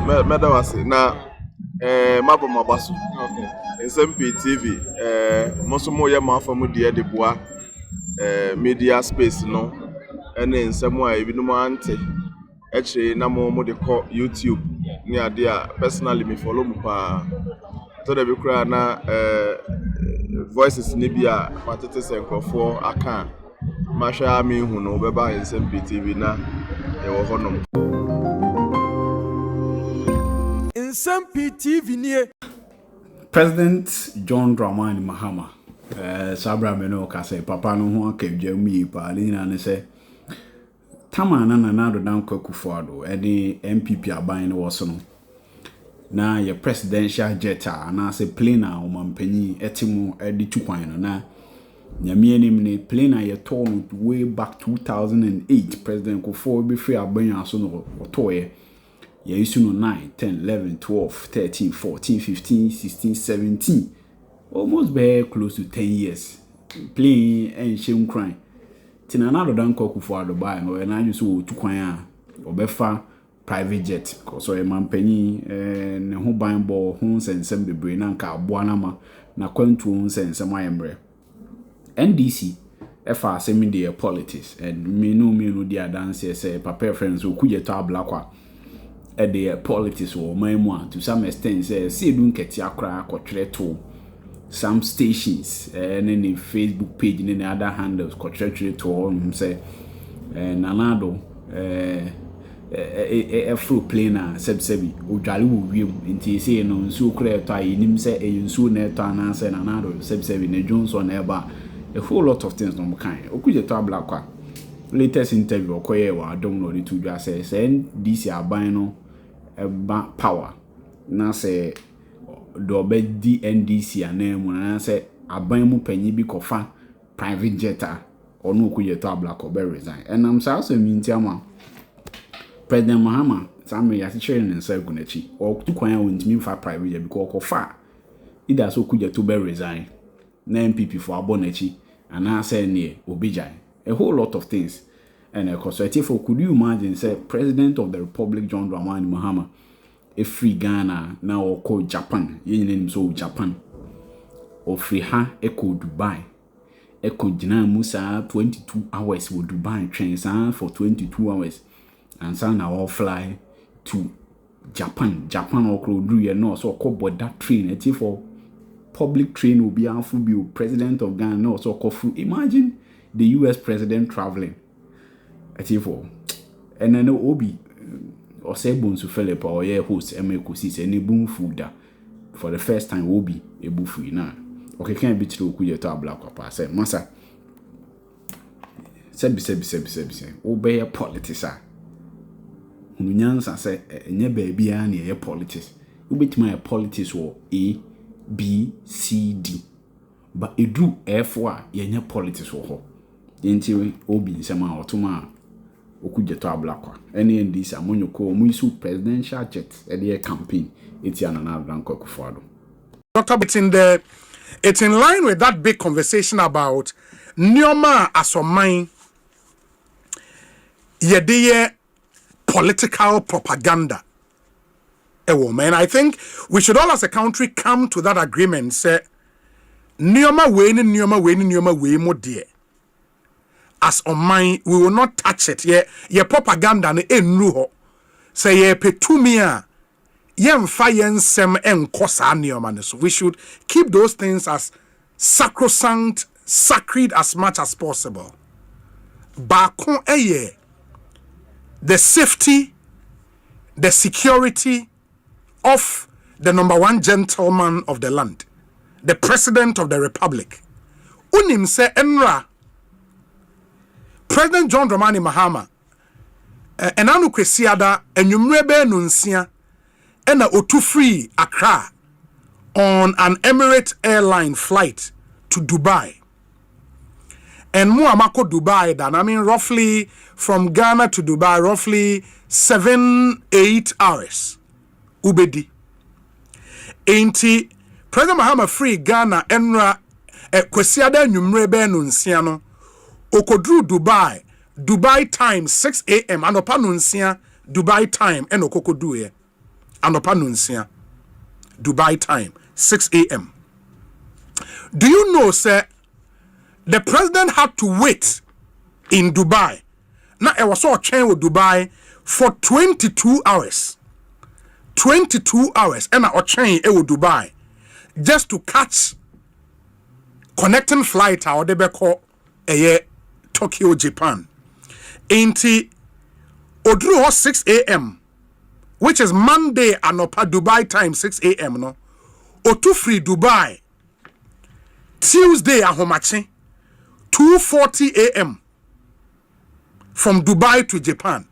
medawase na mabo mabaso. Okay. Nsem-Pii TV mosomo ye mafamu de boa media space no ene nsemo a ebinom ante eche na mo de call YouTube ni ade a personally me follow mu pa to de be kura na voices ni bia patete senkrofo aka mahwa me hu no beba Nsem-Pii TV na e wo honom Nsem-Pii TV ni President John Dramani Mahama sabra meno ka say papa no ho akadwa mu pa ni na ne say tamana na do dan kwakufoado e de MPP aban ne woso no na ye presidential jet na say plane a omampanyi etimu e de tukwan no na nyame anim ne plane a ye to no way back 2008 president Kofo be free aban aso no otoye ye used to know 9, 10, 11, 12, 13, 14, 15, 16, 17. Almost very close to 10 years. Playing and shame crying. Tina another dan koku for the buy no and I just to kwanya obefa private jet. Cause so a man penny ne ho ban ball homes and some bebre na nka aboa ma na kwantu homes and some ayembre. NDC efa semi dey politics and me no dey dance say papa friends who kuje to ablakwa at the politics or my one to some extent say don't get your crack or to some stations and any Facebook page and any other handles contrary to all say nanado a full planer sebsebi ujali wu nti say no nsu kra to ayinim say nsu na to ananse nanado sebsebi ne Johnson eba a whole lot of things no kind okuje to ablakwa latest interview okoye wa Addo no to just say this aban no power na say do be DNDC anemu na say aban mu panyi bi kofa private jet onu okuye to ablako be resign and am say so mintiama President Mahama samme ya chere ne nsa gunachi o tukwan a wontimi fa private jet because kofa ida so okuye to be resign na MPP for abonachi and na say ne obijai a whole lot of things. And could you imagine, say, President of the Republic John Dramani Mahama, a free Ghana now or called Japan, you name so Japan, or free ha echo Dubai, echo Jina Musa 22 hours with Dubai trains for 22 hours, and so now all fly to Japan or could do you know so called that train, it's for public train will be a president of Ghana, no so called imagine the US president traveling. Atifo and then obi or say bones to Philip or yeah host MACOC any boom food for the first time obi a buffy now. Okay, can't be true kuya to black papa say massa sebi obey a politics unyansa say nye baby and a politics ubit my politics or A B C D but it do F1 yenye politics or ho yenti obi nsema otuma okuje to ablakwa any ndc amonyoko mu isu presidential jet e dey campaign eti anana ranko kufuado Dr. It's in line with that big conversation about Nyoma asoman yedeye political propaganda a woman. I think we should all as a country come to that agreement say Nyoma we mo dear. As on mine, we will not touch it. Ye propaganda ne enru ho. Say ye petumia. Ye mfa nsem enkosa nioma ne so. We should keep those things as sacrosanct, sacred as much as possible. Bakon eye. The safety, the security of the number one gentleman of the land, the president of the republic. Unim se enra. President John Dramani Mahama enanu kwesiada enwumrebe nunsia ena otu free Accra on an Emirates airline flight to Dubai. And Muamako Dubai dan I mean roughly from Ghana to Dubai roughly 7-8 hours. Ubedi. Enti President Mahama free Ghana enra kwesiada enwumrebe nunsia no Okodru Dubai time 6 a.m. and opanunsia Dubai time and okokodu ye. anopa nunsia, Dubai time, 6 a.m. Do you know, sir, the president had to wait in Dubai. Now, I was so chain with Dubai for 22 hours. 22 hours, and I chain with Dubai just to catch connecting flight or the beko Tokyo, Japan. Inti Odru 6 a.m., which is Monday anopa Dubai time 6 a.m. no. Otu free Dubai Tuesday ahomachi 2:40 a.m. from Dubai to Japan.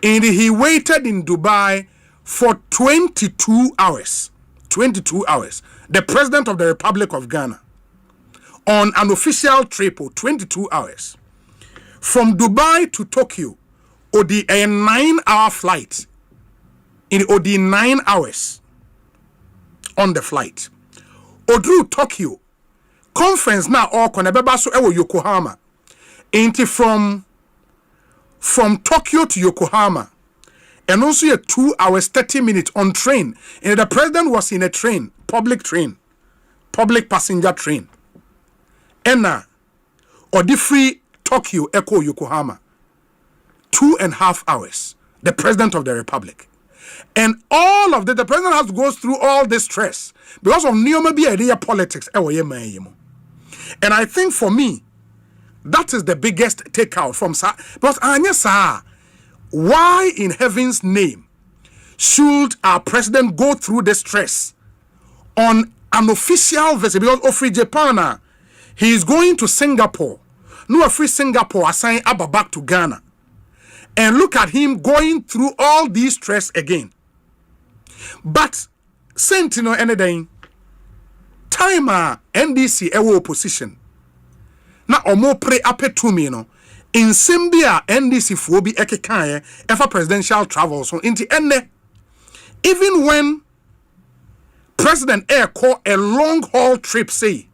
And he waited in Dubai for 22 hours. 22 hours. The President of the Republic of Ghana on an official trip of 22 hours. From Dubai to Tokyo, Odi a 9-hour flight. In Odi 9 hours on the flight. Odru Tokyo conference now all konebeba so ewo Yokohama. Inti from Tokyo to Yokohama. And also a 2 hours 30 minutes on train. And the president was in a train, public passenger train. And Odi free Tokyo Echo Yokohama. 2.5 hours. The president of the republic. And all of the president has to go through all this stress because of Nneoma politics. And I think for me, that is the biggest takeout from Sa. Because Anya, why in heaven's name should our president go through the stress on an official visit? Because of Japan, he is going to Singapore. No, free Singapore assign Abba back to Ghana. And look at him going through all these stress again. But Sentinel anything time NDC ewo opposition. Na omo pre ape to me no. In Nsem-Pii NDC fo bi ekekaye efa presidential travel so inti enne. Even when President Air call a long haul trip say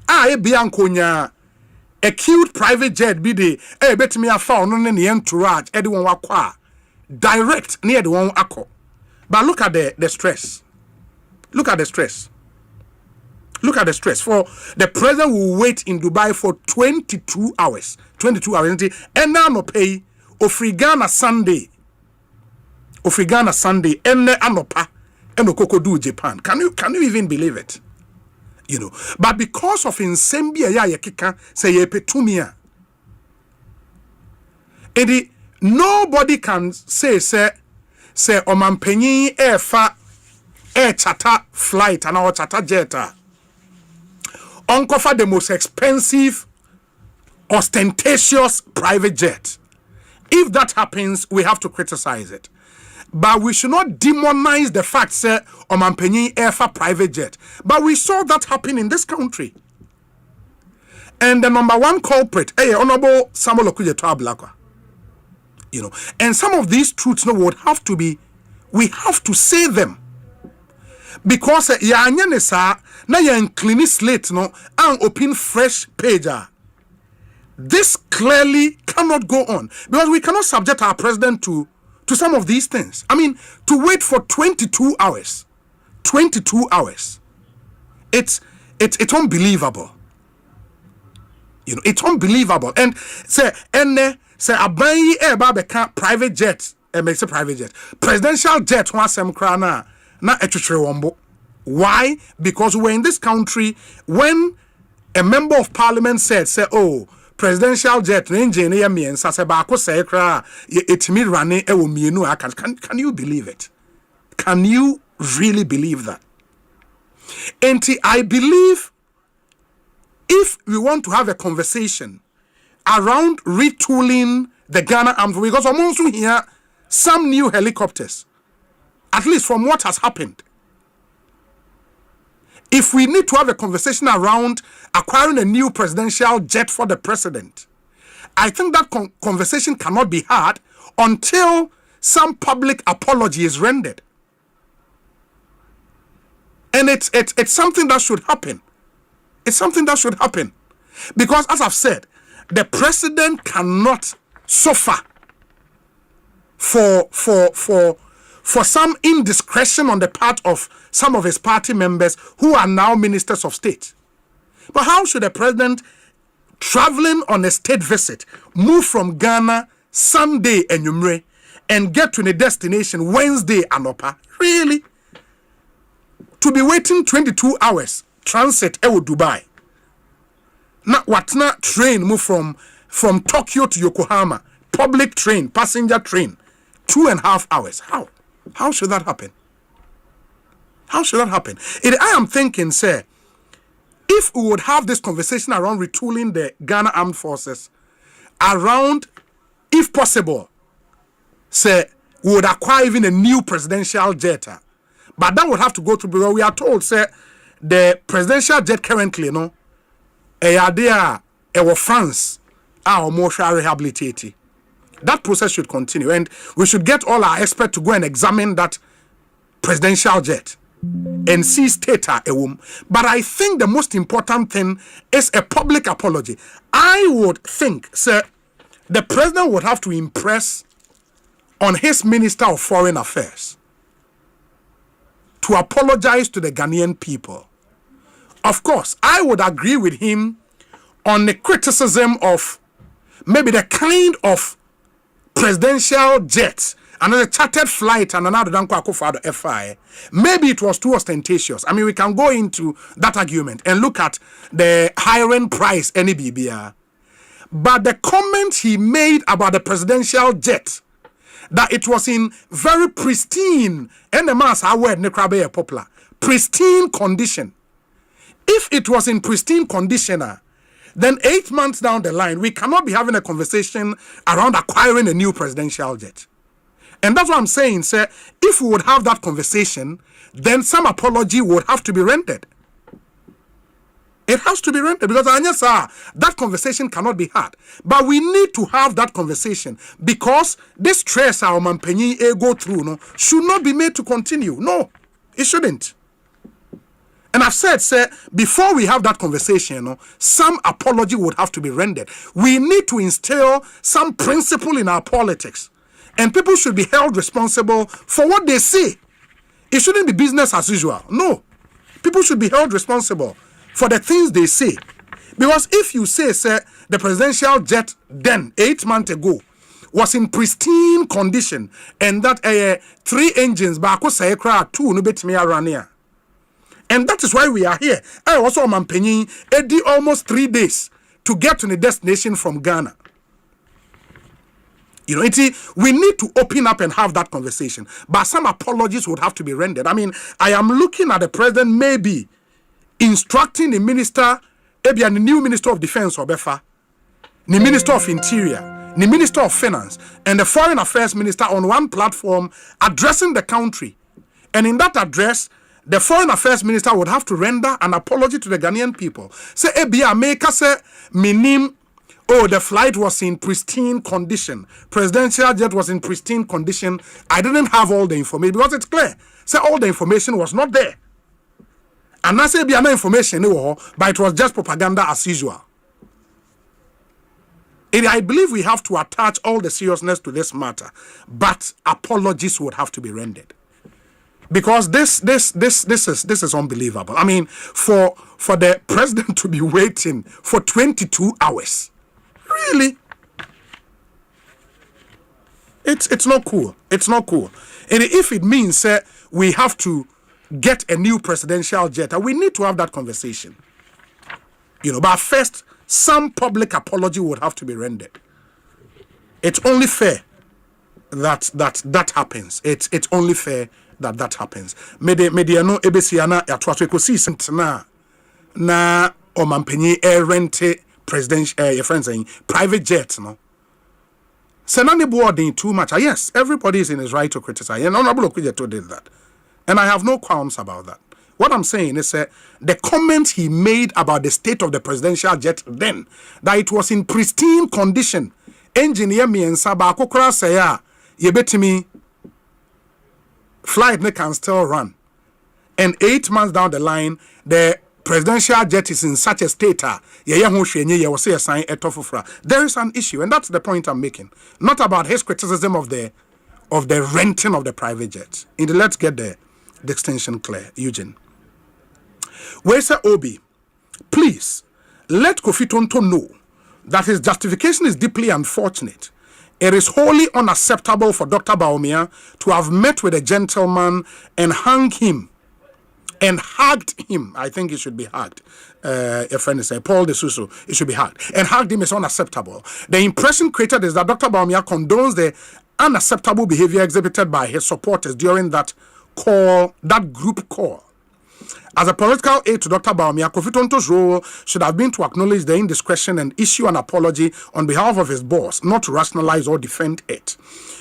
e biankonya a cute private jet be the betimi afa no ne entourage e de won wakwa direct near the one akọ. But look at the stress. Look at the stress. Look at the stress. For the president will wait in Dubai for 22 hours. 22 hours. And now no pay Ofrigana Sunday. Ofrigana Sunday. And anopa. And okoko do Japan. Can you even believe it? You know. But because of Nsem-Pii ya yekika say yepetumia. Edi nobody can say omampenyi chata flight and our chata jeta. Uncover the most expensive, ostentatious private jet. If that happens, we have to criticize it. But we should not demonize the fact say omampenyi airfa private jet. But we saw that happen in this country. And the number one culprit, Honorable Samuel Okudzeto Ablakwa. You know, and some of these truths would have to be, we have to say them. Because ya nyanesa na ya clean slate no and open fresh page. This clearly cannot go on because we cannot subject our president to some of these things. I mean, to wait for 22 hours. 22 hours. It's unbelievable. You know, it's unbelievable. And say abayi beka private jet, makes a private jet. Presidential jet one sem krana na etwetwere wombo. Why? Because we're in this country when a member of parliament said, oh, presidential jet engine ya miensa se ba ko say kra etimi rane e wo mienu aka. Can you believe it? Can you really believe that? And I believe if we want to have a conversation around retooling the Ghana Armed Forces, because I'm also here some new helicopters, at least from what has happened. If we need to have a conversation around acquiring a new presidential jet for the president, I think that conversation cannot be had until some public apology is rendered. And it's something that should happen. It's something that should happen. Because as I've said, the president cannot suffer for for some indiscretion on the part of some of his party members who are now ministers of state. But how should a president traveling on a state visit move from Ghana Sunday enyumre and get to the destination Wednesday anopa? Really? To be waiting 22 hours transit ewo Dubai. Na watna train move from Tokyo to Yokohama, public train, passenger train, 2.5 hours. How should that happen? How should that happen? I am thinking, sir, if we would have this conversation around retooling the Ghana Armed Forces, around, if possible, say, we would acquire even a new presidential jet. But that would have to go through, because we are told, say, the presidential jet currently, France, our motion rehabilitated. That process should continue, and we should get all our experts to go and examine that presidential jet and see state a womb. But I think the most important thing is a public apology. I would think, sir, the president would have to impress on his Minister of Foreign Affairs to apologize to the Ghanaian people. Of course, I would agree with him on the criticism of maybe the kind of presidential jet, another chartered flight, and another Danko FI. Maybe it was too ostentatious. I mean, we can go into that argument and look at the hiring price, any BBR. But the comment he made about the presidential jet, that it was in very pristine, and the mass our word nekrabe popular, pristine condition. If it was in pristine condition, then 8 months down the line, we cannot be having a conversation around acquiring a new presidential jet. And that's what I'm saying, sir. If we would have that conversation, then some apology would have to be rendered. It has to be rendered, because that conversation cannot be had. But we need to have that conversation, because this stress our Nsem-Pii go through should not be made to continue. No, it shouldn't. And I've said, sir, before we have that conversation, some apology would have to be rendered. We need to instill some principle in our politics. And people should be held responsible for what they say. It shouldn't be business as usual. No. People should be held responsible for the things they say. Because if you say, sir, the presidential jet then, 8 months ago, was in pristine condition, and that 3 engines, bako sayekra 2 no betimi arania. And that is why we are here. I also am Nsem-Pii, it did almost 3 days to get to the destination from Ghana. We need to open up and have that conversation. But some apologies would have to be rendered. I mean, I am looking at the president maybe instructing the minister, maybe the new Minister of Defense, or Befa, the Minister of Interior, the Minister of Finance, and the Foreign Affairs Minister on one platform addressing the country. And in that address, the Foreign Affairs Minister would have to render an apology to the Ghanaian people. Say, America say, minim, the flight was in pristine condition. Presidential jet was in pristine condition. I didn't have all the information, because it's clear. Say, all the information was not there. And I say, no information, but it was just propaganda as usual. And I believe we have to attach all the seriousness to this matter, but apologies would have to be rendered. Because this is unbelievable. I mean, for the president to be waiting for 22 hours, really, it's not cool. It's not cool. And if it means we have to get a new presidential jet, we need to have that conversation. But first, some public apology would have to be rendered. It's only fair that happens. It's only fair that happens. Media no ebesiana atwaso ekosi sentna na Nsem-Pii rent presidential your friends saying private jet no. Senani boarding too much. Yes, everybody is in his right to criticize. And Honorable Okudzeto did that. And I have no qualms about that. What I'm saying is the comment he made about the state of the presidential jet then, that it was in pristine condition. Engineer me and Saba Kokra say ye betimi flight can still run. And 8 months down the line, the presidential jet is in such a state there is an issue, and that's the point I'm making. Not about his criticism of the of the renting of the private jets. Let's get the distinction clear, Eugene. Where say Obi, please let Kofi Tonto know that his justification is deeply unfortunate. It is wholly unacceptable for Dr. Bawumia to have met with a gentleman and hugged him. I think he should be hugged. A friend is Paul de Suso, he should be hugged. And hugged him is unacceptable. The impression created is that Dr. Bawumia condones the unacceptable behavior exhibited by his supporters during that group call. As a political aide to Dr. Bawumia, Kofi Tonto's role should have been to acknowledge the indiscretion and issue an apology on behalf of his boss, not to rationalize or defend it.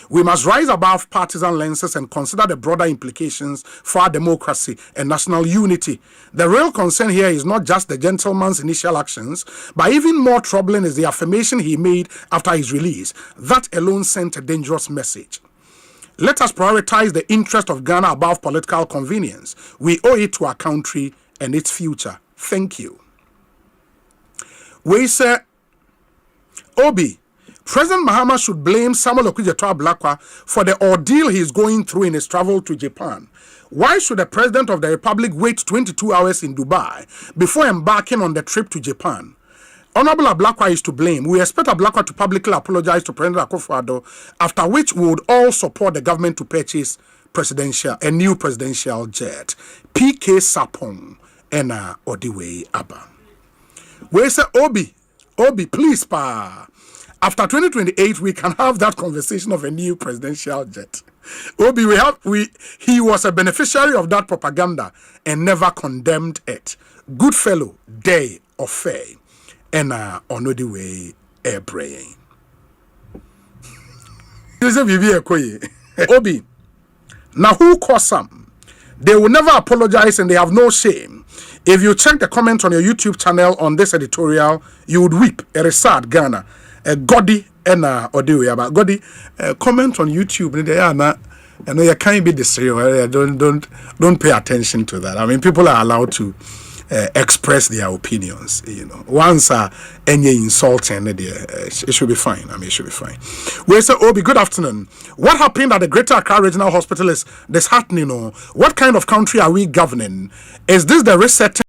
We must rise above partisan lenses and consider the broader implications for our democracy and national unity. The real concern here is not just the gentleman's initial actions, but even more troubling is the affirmation he made after his release. That alone sent a dangerous message. Let us prioritize the interest of Ghana above political convenience. We owe it to our country and its future. Thank you. We say, Obi, President Mahama should blame Samuel Okudzeto-Ablakwa for the ordeal he is going through in his travel to Japan. Why should the President of the Republic wait 22 hours in Dubai before embarking on the trip to Japan? Honorable Ablakwa is to blame. We expect Ablakwa to publicly apologize to President Akufo-Addo, after which we would all support the government to purchase a new presidential jet. PK Sapong and Odiwe Abba. We say, Obi, please, pa. After 2028, we can have that conversation of a new presidential jet. Obi, he was a beneficiary of that propaganda and never condemned it. Good fellow, day of fair. And on the way, air praying. Obi, now who caused some? They will never apologize and they have no shame. If you check the comments on your YouTube channel on this editorial, you would weep. It is sad, Ghana. Godi and Odiwe, but Godi, comment on YouTube. I know you can't be disrespectful. Don't pay attention to that. I mean, people are allowed to express their opinions, once any insulting, it should be fine. It should be fine. We say, Obi, good afternoon. What happened at the Greater Accra Regional Hospital is disheartening. What kind of country are we governing? Is this the resetting